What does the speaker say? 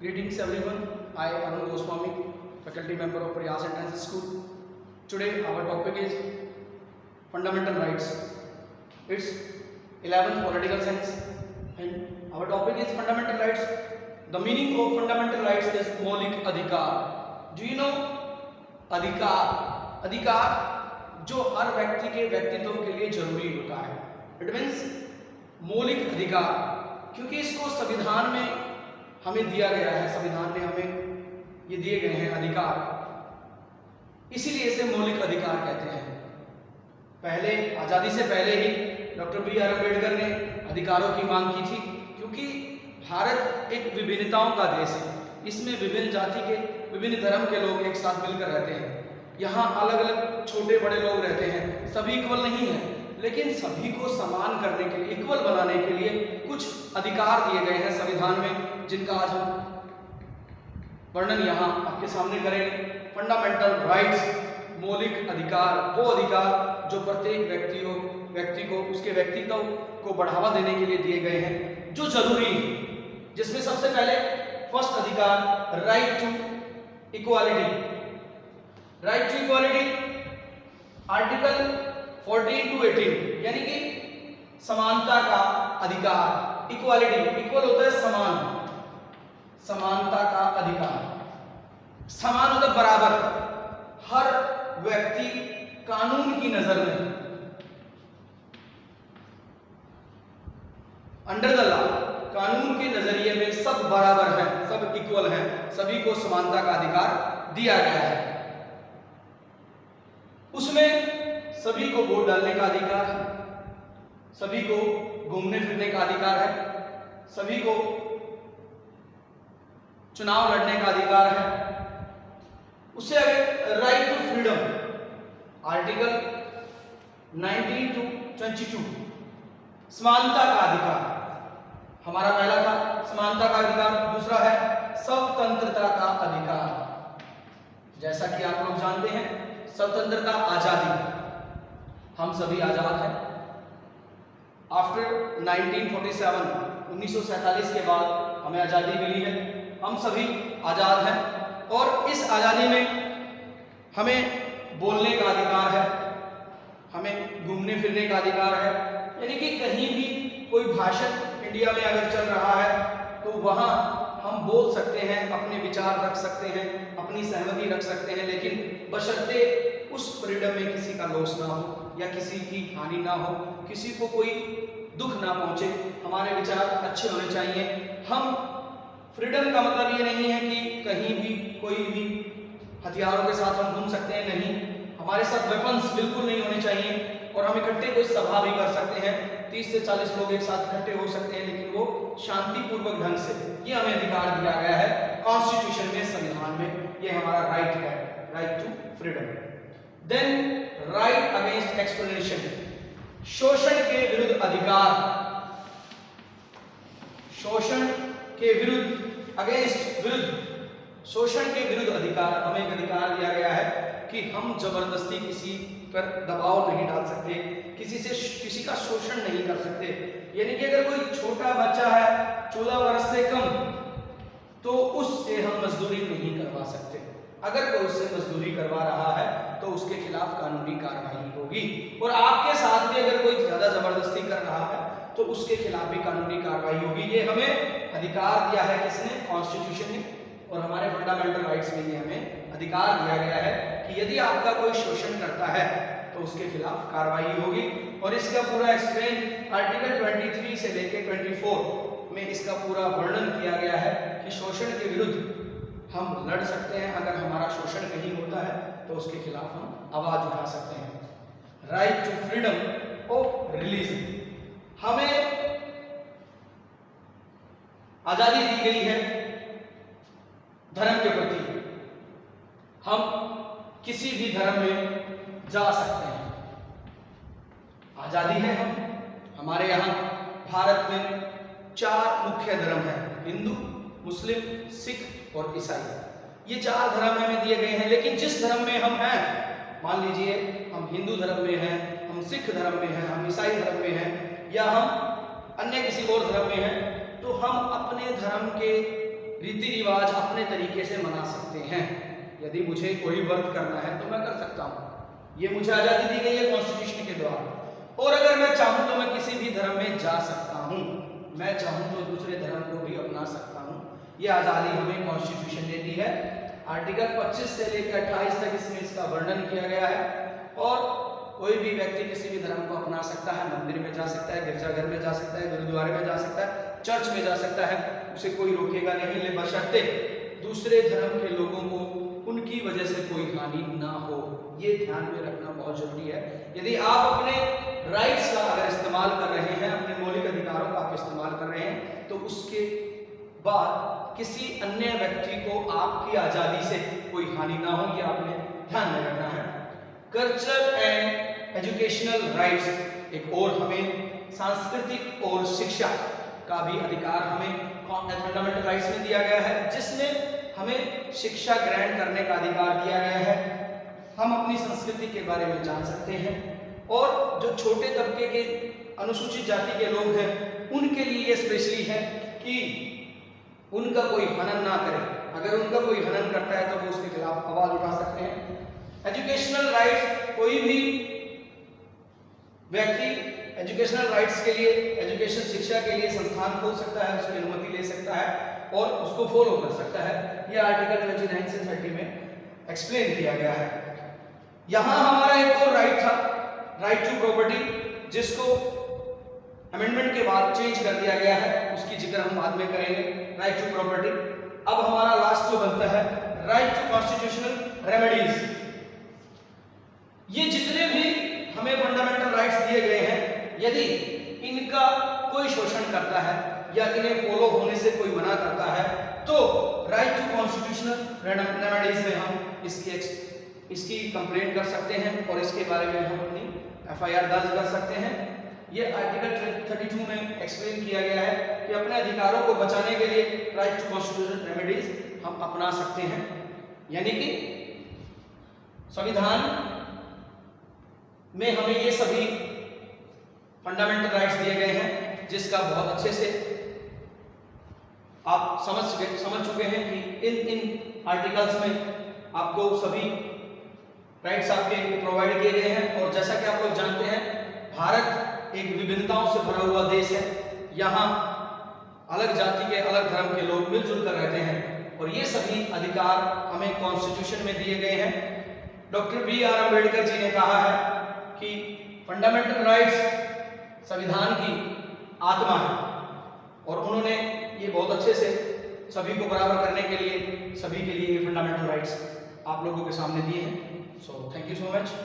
Greetings everyone. I Arun Goswami, faculty member of Prayas Entrance School. Today our topic is fundamental rights. It's 11th political science and our topic is fundamental rights. The meaning of fundamental rights is मौलिक अधिकार. Do you know अधिकार? अधिकार जो हर व्यक्ति के व्यक्तित्व के लिए जरूरी होता है. It means मौलिक अधिकार, क्योंकि इसको संविधान में हमें दिया गया है, संविधान ने हमें ये दिए गए हैं अधिकार, इसीलिए इसे मौलिक अधिकार कहते हैं. पहले आज़ादी से पहले ही डॉक्टर बी.आर. अम्बेडकर ने अधिकारों की मांग की थी, क्योंकि भारत एक विभिन्नताओं का देश है. इसमें विभिन्न जाति के, विभिन्न धर्म के लोग एक साथ मिलकर रहते हैं. यहाँ अलग अलग छोटे बड़े लोग रहते हैं, सभी इक्वल नहीं है, लेकिन सभी को समान करने के लिए, इक्वल बनाने के लिए कुछ अधिकार दिए गए हैं संविधान में, जिनका आज हम वर्णन यहाँ आपके सामने करेंगे. फंडामेंटल राइट्स, मौलिक अधिकार, वो अधिकार जो प्रत्येक व्यक्ति को उसके व्यक्तित्व को बढ़ावा देने के लिए दिए गए हैं, जो जरूरी है. जिसमें सबसे पहले फर्स्ट अधिकार right to equality. Right to equality article 14 to 18, यानी कि समानता का अधिकार. इक्वालिटी, इक्वल होता है समान, समानता का अधिकार. समान होता है बराबर. हर व्यक्ति कानून की नजर में, अंडर द लॉ, कानून के नजरिए में सब बराबर हैं, सब इक्वल हैं, सभी को समानता का अधिकार दिया गया है. उसमें सभी को वोट डालने का अधिकार है, सभी को घूमने फिरने का अधिकार है, सभी को चुनाव लड़ने का अधिकार है. उससे आगे right to freedom, article 19 to 22, समानता का अधिकार. हमारा पहला था समानता का अधिकार, दूसरा है स्वतंत्रता का अधिकार. जैसा कि आप लोग जानते हैं, स्वतंत्रता आजादी, हम सभी आजाद हैं. आफ्टर 1947, 1947 के बाद हमें आज़ादी मिली है, हम सभी आज़ाद हैं. और इस आज़ादी में हमें बोलने का अधिकार है, हमें घूमने फिरने का अधिकार है, यानी कि कहीं भी कोई भाषण इंडिया में अगर चल रहा है तो वहाँ हम बोल सकते हैं, अपने विचार रख सकते हैं, अपनी सहमति रख सकते हैं, लेकिन बशर्ते उस फ्रीडम में किसी का लॉस ना हो या किसी की हानि ना हो, किसी को कोई दुख ना पहुंचे. हमारे विचार अच्छे होने चाहिए. हम फ्रीडम का मतलब ये नहीं है कि कहीं भी कोई भी हथियारों के साथ हम घूम सकते हैं, नहीं. हमारे साथ वेपन्स बिल्कुल नहीं होने चाहिए. और हम इकट्ठे कोई सभा भी कर सकते हैं, 30 से 40 लोग एक साथ इकट्ठे हो सकते हैं, लेकिन वो शांतिपूर्वक ढंग से. ये हमें अधिकार दिया गया है कॉन्स्टिट्यूशन में, संविधान में. ये हमारा राइट है, right to freedom. Then right against exploitation, शोषण के विरुद्ध अधिकार. शोषण के विरुद्ध, अगेंस्ट, विरुद्ध, शोषण के विरुद्ध अधिकार. हमें एक अधिकार दिया गया है कि हम जबरदस्ती किसी पर दबाव नहीं डाल सकते, किसी का शोषण नहीं कर सकते. यानी कि अगर कोई छोटा बच्चा है 14 वर्ष से कम, तो उससे हम मजदूरी नहीं करवा सकते. अगर कोई उससे मजदूरी करवा रहा है तो उसके खिलाफ कानूनी कार्रवाई होगी. और आपके साथ भी अगर कोई ज्यादा जबरदस्ती कर रहा है तो उसके खिलाफ भी कानूनी कार्रवाई होगी. ये हमें अधिकार दिया है किसने? कॉन्स्टिट्यूशन ने. और हमारे फंडामेंटल राइट्स में ये हमें अधिकार दिया गया है कि यदि आपका कोई शोषण करता है तो उसके खिलाफ कार्रवाई होगी. और इसका पूरा एक्सप्लेन आर्टिकल 23 से लेकर 24 में इसका पूरा वर्णन किया गया है कि शोषण के विरुद्ध हम लड़ सकते हैं. अगर हमारा शोषण कहीं होता है तो उसके खिलाफ हम आवाज उठा सकते हैं. Right to freedom of religion, हमें आजादी दी गई है धर्म के प्रति. हम किसी भी धर्म में जा सकते हैं, आजादी है. हमारे यहाँ भारत में 4 मुख्य धर्म हैं, हिंदू, मुस्लिम, सिख और ईसाई. ये 4 धर्म हमें दिए गए हैं. लेकिन जिस धर्म में हम हैं, मान लीजिए हम हिंदू धर्म में हैं, हम सिख धर्म में हैं, हम ईसाई धर्म में हैं, या हम अन्य किसी और धर्म में हैं, तो हम अपने धर्म के रीति रिवाज अपने तरीके से मना सकते हैं। यदि मुझे कोई व्रत करना है तो मैं कर सकता हूँ, ये मुझे आज़ादी दी गई है कॉन्स्टिट्यूशन के द्वारा। और अगर मैं चाहूँ तो मैं किसी भी धर्म में जा सकता हूँ, मैं चाहूँ तो दूसरे धर्म को भी अपना सकता हूँ। ये आज़ादी हमें कॉन्स्टिट्यूशन देती है। आर्टिकल 25 से लेकर 28 तक इसमें इसका वर्णन किया गया है। और कोई भी व्यक्ति किसी भी धर्म को अपना सकता है, मंदिर में जा सकता है, गिरजाघर में जा सकता है, गुरुद्वारे में जा सकता है, चर्च में जा सकता है, उसे कोई रोकेगा नहीं, ले बशर्ते दूसरे धर्म के लोगों को उनकी वजह से कोई हानि ना हो। ये ध्यान में रखना बहुत जरूरी है। यदि आप अपने राइट्स का अगर इस्तेमाल कर रहे हैं, अपने मौलिक अधिकारों का आप इस्तेमाल कर रहे हैं, तो उसके बाद किसी अन्य व्यक्ति को आपकी आज़ादी से कोई हानि ना हो, ये आपने ध्यान में रखना है। कल्चरल एंड एजुकेशनल राइट्स, एक और हमें सांस्कृतिक और शिक्षा का भी अधिकार हमें फंडामेंटल राइट्स में दिया गया है, जिसमें हमें शिक्षा ग्रहण करने का अधिकार दिया गया है। हम अपनी संस्कृति के बारे में जान सकते हैं। और जो छोटे तबके के अनुसूचित जाति के लोग हैं, उनके लिए ये स्पेशली है कि उनका कोई हनन ना करे। अगर उनका कोई हनन करता है तो वो उसके खिलाफ आवाज उठा सकते हैं। एजुकेशनल राइट्स, कोई भी व्यक्ति एजुकेशनल राइट्स के लिए, एजुकेशन शिक्षा के लिए संस्थान खोल सकता है, उसकी अनुमति ले सकता है और उसको फॉलो कर सकता है। यह आर्टिकल 29 से 30 में एक्सप्लेन किया गया है। यहाँ हमारा एक और राइट था, राइट टू प्रॉपर्टी, जिसको अमेंडमेंट के बाद चेंज कर दिया गया है, उसकी जिक्र हम बाद में करेंगे। Right to property. अब हमारा लास्ट जो बनता है राइट टू कॉन्स्टिट्यूशनल रेमेडीज। ये जितने भी हमें फंडामेंटल राइट्स दिए गए हैं, यदि इनका कोई शोषण करता है या इन्हें फॉलो होने से कोई मना करता है, तो राइट टू कॉन्स्टिट्यूशनल रेमेडीज में हम इसकी कंप्लेंट कर सकते हैं और इसके बारे में हम अपनी FIR दर्ज कर सकते हैं। ये आर्टिकल 32 में एक्सप्लेन किया गया है कि अपने अधिकारों को बचाने के लिए राइट टू कॉन्स्टिट्यूशनल रेमेडीज हम अपना सकते हैं। यानी कि संविधान में हमें ये सभी फंडामेंटल राइट्स दिए गए हैं, जिसका बहुत अच्छे से आप समझ चुके हैं कि इन आर्टिकल्स में आपको सभी राइट्स आपके प्रोवाइड किए गए हैं। और जैसा कि आप लोग जानते हैं, भारत एक विभिन्नताओं से भरा हुआ देश है। यहाँ अलग जाति के, अलग धर्म के लोग मिलजुल कर रहते हैं और ये सभी अधिकार हमें कॉन्स्टिट्यूशन में दिए गए हैं। डॉक्टर BR अम्बेडकर जी ने कहा है कि फंडामेंटल राइट्स संविधान की आत्मा है, और उन्होंने ये बहुत अच्छे से सभी को बराबर करने के लिए, सभी के लिए ये फंडामेंटल राइट्स आप लोगों के सामने दिए हैं। So thank you so much.